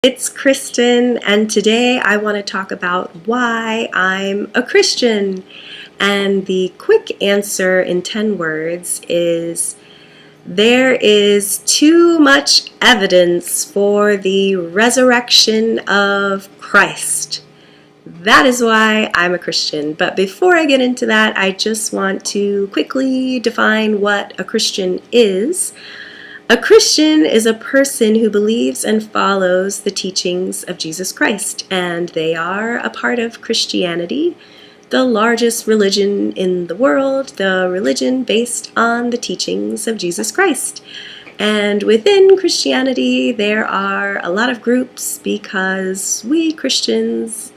It's Kristen, and today I want to talk about why I'm a Christian. And the quick answer in 10 words is there is too much evidence for the resurrection of Christ. That is why I'm a Christian. But before I get into that, I just want to quickly define what a Christian is. A Christian is a person who believes and follows the teachings of Jesus Christ, and they are a part of Christianity, the largest religion in the world, the religion based on the teachings of Jesus Christ. And within Christianity, there are a lot of groups because we Christians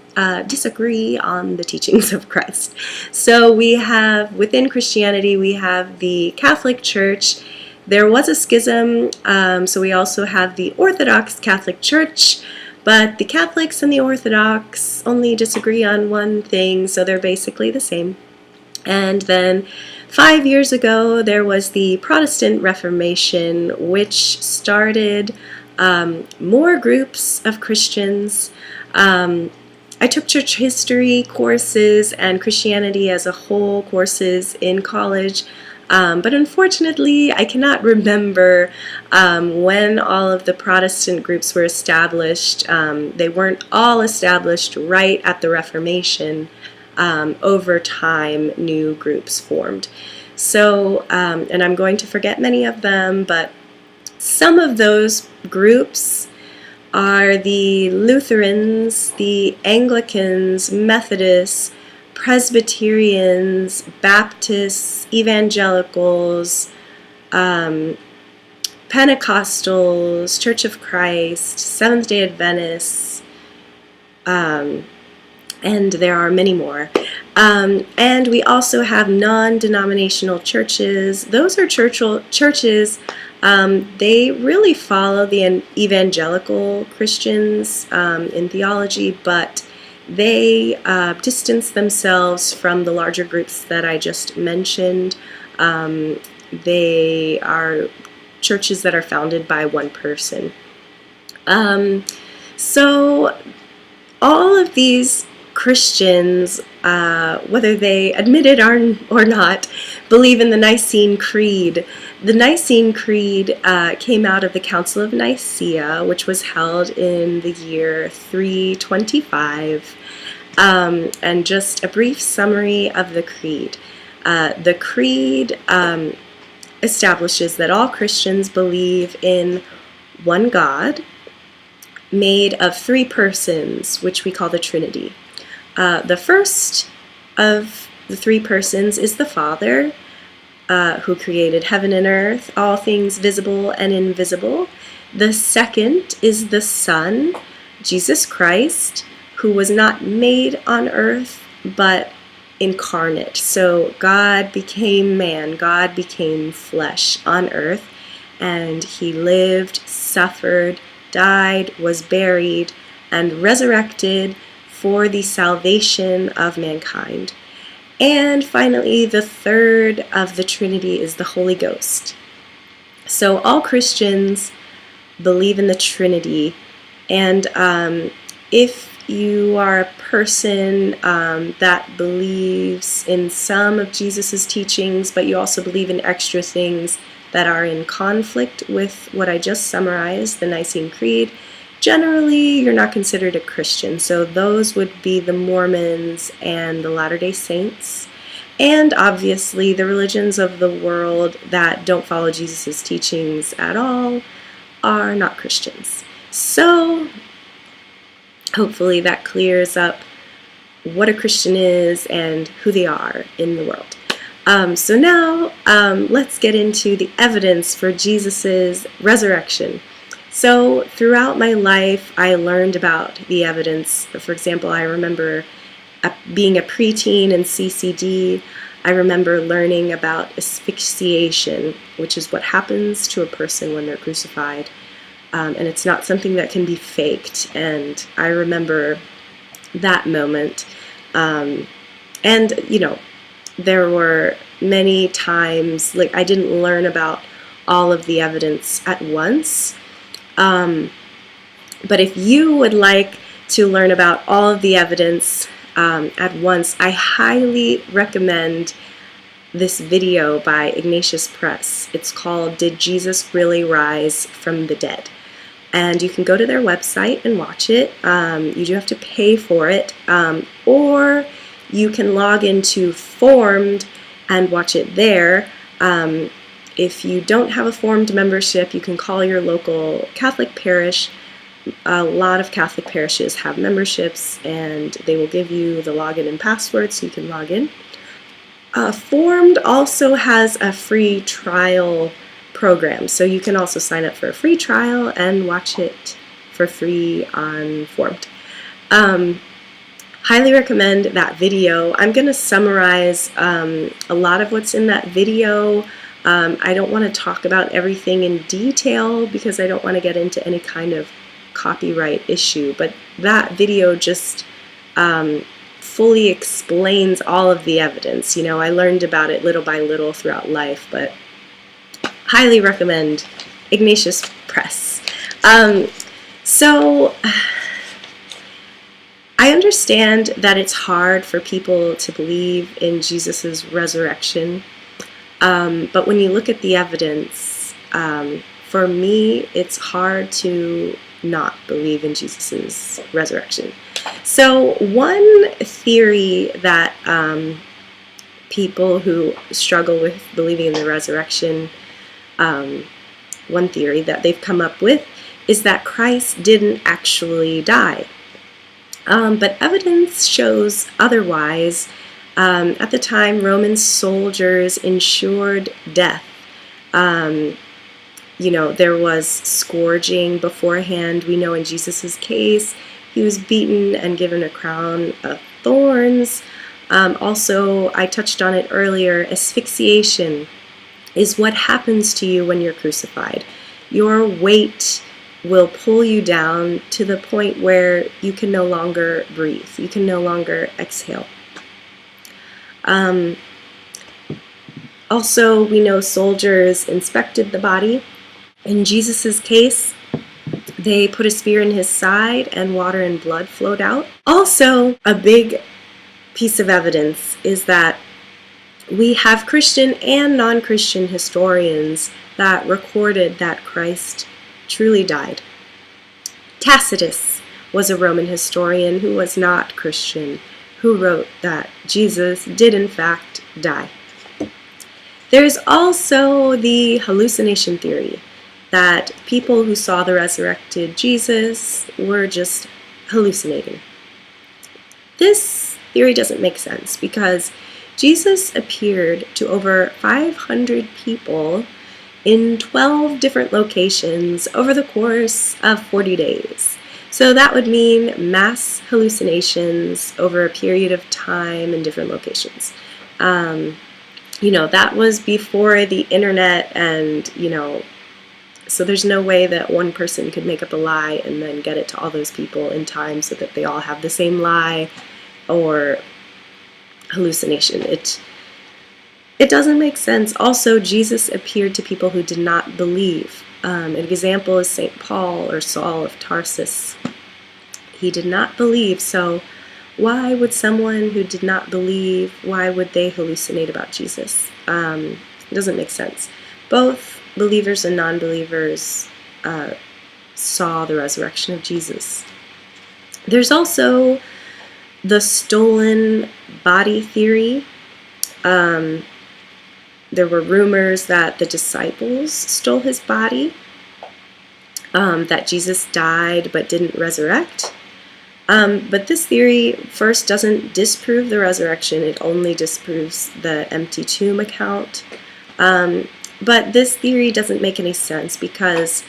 disagree on the teachings of Christ. So within Christianity, we have the Catholic Church. There was a schism, so we also have the Orthodox Catholic Church, but the Catholics and the Orthodox only disagree on one thing, so they're basically the same. And then 5 years ago, there was the Protestant Reformation, which started more groups of Christians. I took church history courses and Christianity as a whole courses in college. But unfortunately, I cannot remember when all of the Protestant groups were established. They weren't all established right at the Reformation. Over time, new groups formed. So, and I'm going to forget many of them, but some of those groups are the Lutherans, the Anglicans, Methodists, Presbyterians, Baptists, Evangelicals, Pentecostals, Church of Christ, Seventh-day Adventists, and there are many more. And we also have non-denominational churches. Those are churches. They really follow the evangelical Christians in theology, but they distance themselves from the larger groups that I just mentioned. They are churches that are founded by one person. So all of these Christians, whether they admit it or not, believe in the Nicene Creed. The Nicene Creed came out of the Council of Nicaea, which was held in the year 325. And just a brief summary of the Creed. The Creed establishes that all Christians believe in one God, made of three persons, which we call the Trinity. The first of the three persons is the Father, who created heaven and earth, all things visible and invisible. The second is the Son, Jesus Christ, who was not made on earth, but incarnate. So God became man, God became flesh on earth, and he lived, suffered, died, was buried, and resurrected for the salvation of mankind. And finally, the third of the Trinity is the Holy Ghost. So all Christians believe in the Trinity, and if you are a person that believes in some of Jesus's teachings, but you also believe in extra things that are in conflict with what I just summarized, the Nicene Creed, generally you're not considered a Christian. So those would be the Mormons and the Latter-day Saints. And obviously the religions of the world that don't follow Jesus's teachings at all are not Christians. So hopefully that clears up what a Christian is and who they are in the world. So now let's get into the evidence for Jesus's resurrection. So throughout my life, I learned about the evidence. For example, I remember being a preteen in CCD. I remember learning about asphyxiation, which is what happens to a person when they're crucified. And it's not something that can be faked. And I remember that moment. And, you know, there were many times, like, I didn't learn about all of the evidence at once. But if you would like to learn about all of the evidence at once, I highly recommend this video by Ignatius Press. It's called "Did Jesus Really Rise from the Dead?" And you can go to their website and watch it. You do have to pay for it, or you can log into Formed and watch it there. If you don't have a Formed membership, you can call your local Catholic parish. A lot of Catholic parishes have memberships, and they will give you the login and password so you can log in. Formed also has a free trial program, so you can also sign up for a free trial and watch it for free on Formed. Highly recommend that video. I'm going to summarize a lot of what's in that video. I don't want to talk about everything in detail because I don't want to get into any kind of copyright issue, but that video just fully explains all of the evidence. You know, I learned about it little by little throughout life, but highly recommend Ignatius Press. So I understand that it's hard for people to believe in Jesus's resurrection, but when you look at the evidence, for me, it's hard to not believe in Jesus's resurrection. So one theory that people who struggle with believing in the resurrection, one theory that they've come up with is that Christ didn't actually die. But evidence shows otherwise. At the time, Roman soldiers ensured death. You know, there was scourging beforehand. We know in Jesus's case, he was beaten and given a crown of thorns. Also, I touched on it earlier, asphyxiation is what happens to you when you're crucified. Your weight will pull you down to the point where you can no longer breathe. You can no longer exhale. Also, we know soldiers inspected the body. In Jesus's case, they put a spear in his side and water and blood flowed out. Also, a big piece of evidence is that we have Christian and non-Christian historians that recorded that Christ truly died. Tacitus was a Roman historian who was not Christian, who wrote that Jesus did in fact die. There's also the hallucination theory, that people who saw the resurrected Jesus were just hallucinating. This theory doesn't make sense because Jesus appeared to over 500 people in 12 different locations over the course of 40 days. So that would mean mass hallucinations over a period of time in different locations. You know, that was before the internet, and, you know, so there's no way that one person could make up a lie and then get it to all those people in time so that they all have the same lie or hallucination. It doesn't make sense. Also, Jesus appeared to people who did not believe. An example is St. Paul or Saul of Tarsus. He did not believe, so why would someone who did not believe, why would they hallucinate about Jesus? It doesn't make sense. Both believers and non-believers saw the resurrection of Jesus. There's also the stolen body theory. There were rumors that the disciples stole his body, that Jesus died but didn't resurrect. But this theory first doesn't disprove the resurrection, it only disproves the empty tomb account. But this theory doesn't make any sense because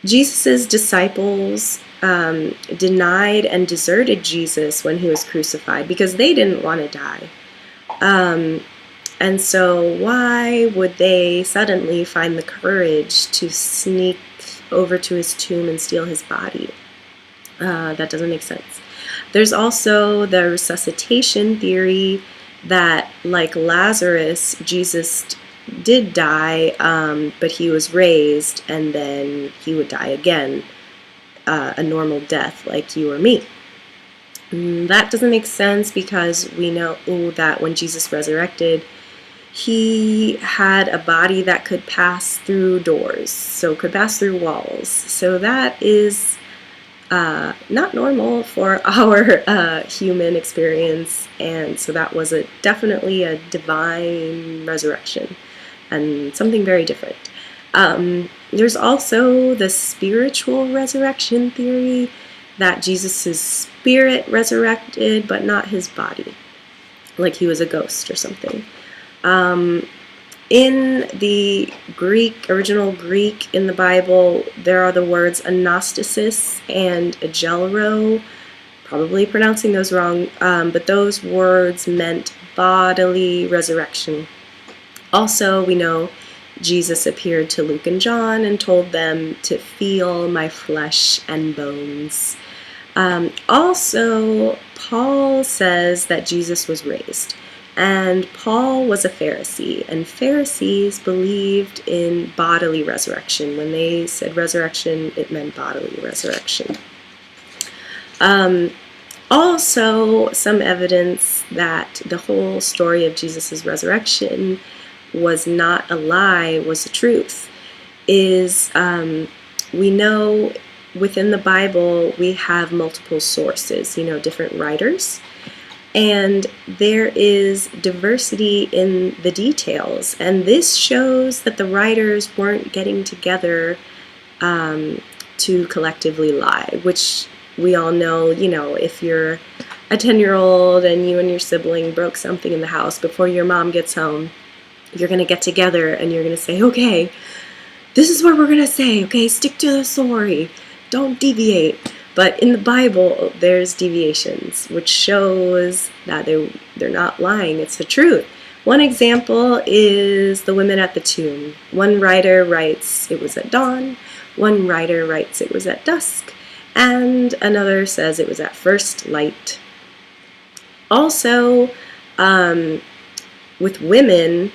Jesus' disciples denied and deserted Jesus when he was crucified because they didn't want to die. And so why would they suddenly find the courage to sneak over to his tomb and steal his body? That doesn't make sense. There's also the resuscitation theory that, like Lazarus, Jesus did die, but he was raised and then he would die again. a normal death like you or me. That doesn't make sense because we know that when Jesus resurrected, he had a body that could pass through doors, so could pass through walls. So that is not normal for our human experience, and so that was definitely a divine resurrection and something very different. There's also the spiritual resurrection theory, that Jesus' spirit resurrected, but not his body, like he was a ghost or something. In the original Greek in the Bible, there are the words anastasis and agelero, probably pronouncing those wrong, but those words meant bodily resurrection. Also, we know Jesus appeared to Luke and John and told them to feel my flesh and bones. Also, Paul says that Jesus was raised, and Paul was a Pharisee, and Pharisees believed in bodily resurrection. When they said resurrection, it meant bodily resurrection. Also, some evidence that the whole story of Jesus' resurrection was not a lie, was the truth, is we know within the Bible we have multiple sources, different writers, and there is diversity in the details, and this shows that the writers weren't getting together to collectively lie, which we all know, if you're a 10-year-old and you and your sibling broke something in the house, before your mom gets home, you're going to get together and you're going to say, okay, this is what we're going to say, okay, stick to the story, don't deviate. But in the Bible, there's deviations, which shows that they're not lying, it's the truth. One example is the women at the tomb. One writer writes it was at dawn, one writer writes it was at dusk, and another says it was at first light. Also, with women,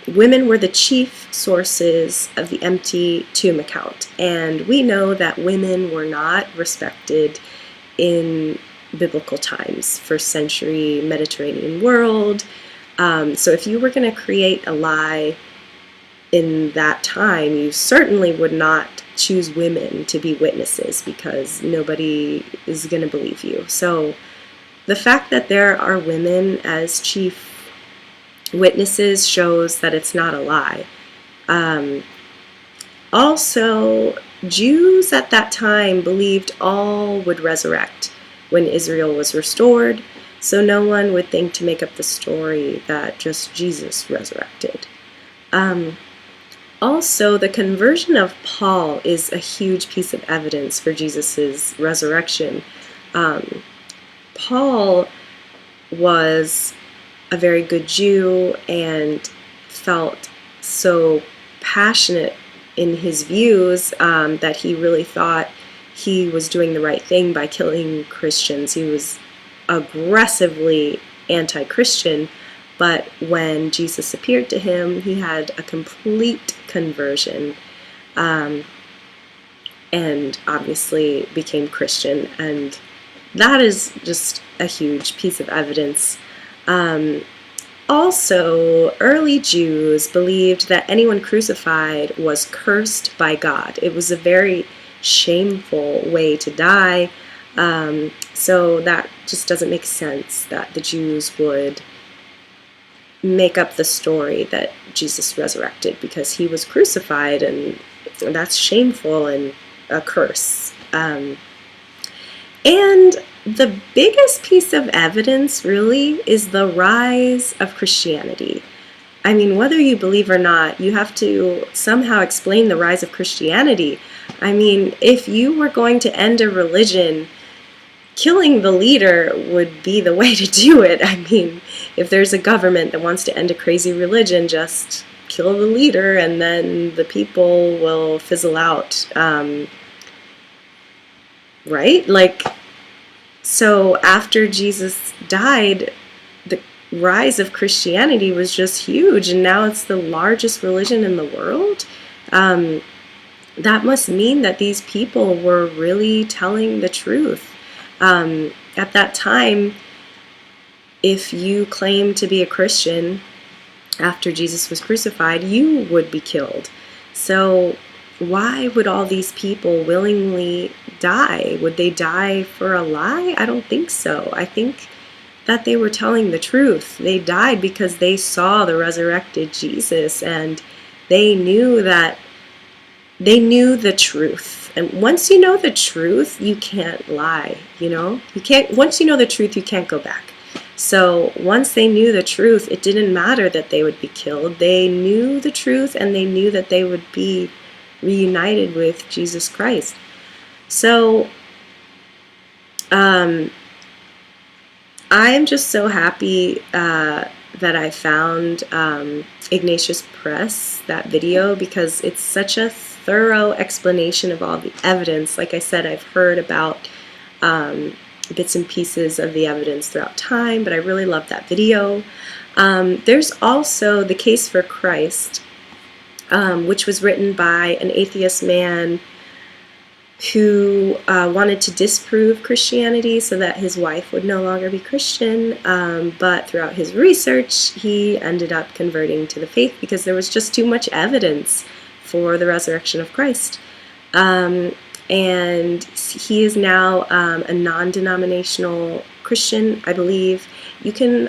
women were the chief sources of the empty tomb account, and we know that women were not respected in biblical times, first century Mediterranean world. So if you were going to create a lie in that time, you certainly would not choose women to be witnesses, because nobody is going to believe you. So the fact that there are women as chief witnesses shows that it's not a lie. Also, Jews at that time believed all would resurrect when Israel was restored, so no one would think to make up the story that just Jesus resurrected. Also, the conversion of Paul is a huge piece of evidence for Jesus' resurrection. Paul was a very good Jew and felt so passionate in his views that he really thought he was doing the right thing by killing Christians. He was aggressively anti-Christian, but when Jesus appeared to him, he had a complete conversion and obviously became Christian, and that is just a huge piece of evidence. Also, early Jews believed that anyone crucified was cursed by God. It was a very shameful way to die, so that just doesn't make sense that the Jews would make up the story that Jesus resurrected, because he was crucified, and that's shameful and a curse. And the biggest piece of evidence really is the rise of Christianity. I mean, whether you believe or not, you have to somehow explain the rise of Christianity. I mean, if you were going to end a religion, killing the leader would be the way to do it. I mean, if there's a government that wants to end a crazy religion, just kill the leader and then the people will fizzle out. Right? So after Jesus died, the rise of Christianity was just huge, and now it's the largest religion in the world. that must mean that these people were really telling the truth. At that time, if you claimed to be a Christian after Jesus was crucified, you would be killed. So why would all these people willingly die? Would they die for a lie? I don't think so. I think that they were telling the truth. They died because they saw the resurrected Jesus, and they knew the truth. And once you know the truth, you can't lie, once you know the truth, you can't go back. So once they knew the truth, it didn't matter that they would be killed. They knew the truth, and they knew that they would be reunited with Jesus Christ. So I am just so happy that I found Ignatius Press, that video, because it's such a thorough explanation of all the evidence. Like I said, I've heard about bits and pieces of the evidence throughout time, but I really love that video. There's also The Case for Christ, which was written by an atheist man who wanted to disprove Christianity so that his wife would no longer be Christian, but throughout his research he ended up converting to the faith because there was just too much evidence for the resurrection of Christ. And he is now a non-denominational Christian, I believe. You can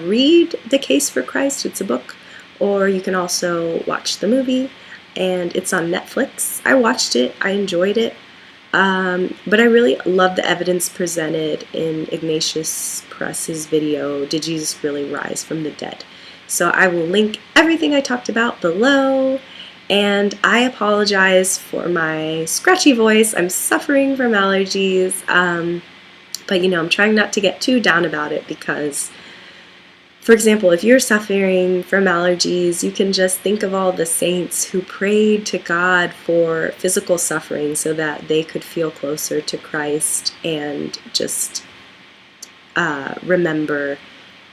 read The Case for Christ, it's a book, or you can also watch the movie, and it's on Netflix. I watched it, I enjoyed it, but I really love the evidence presented in Ignatius Press's video, Did Jesus Really Rise from the Dead? So I will link everything I talked about below. And I apologize for my scratchy voice. I'm suffering from allergies, but I'm trying not to get too down about it because, for example, if you're suffering from allergies, you can just think of all the saints who prayed to God for physical suffering so that they could feel closer to Christ and just remember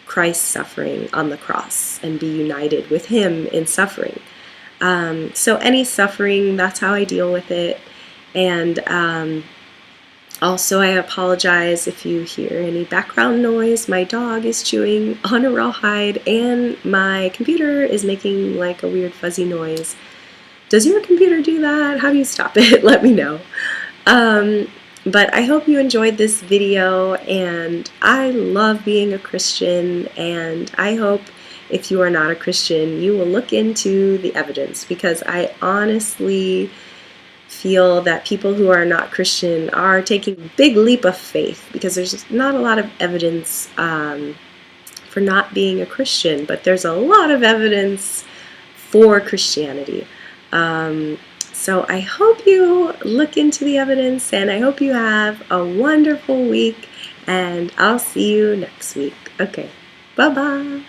Christ's suffering on the cross and be united with Him in suffering. So any suffering, that's how I deal with it. And also I apologize if you hear any background noise. My dog is chewing on a rawhide and my computer is making like a weird fuzzy noise. Does your computer do that? How do you stop it? Let me know. But I hope you enjoyed this video, and I love being a Christian, and I hope if you are not a Christian, you will look into the evidence, because I honestly feel that people who are not Christian are taking a big leap of faith, because there's just not a lot of evidence for not being a Christian, but there's a lot of evidence for Christianity. So I hope you look into the evidence, and I hope you have a wonderful week, and I'll see you next week. Okay, bye-bye.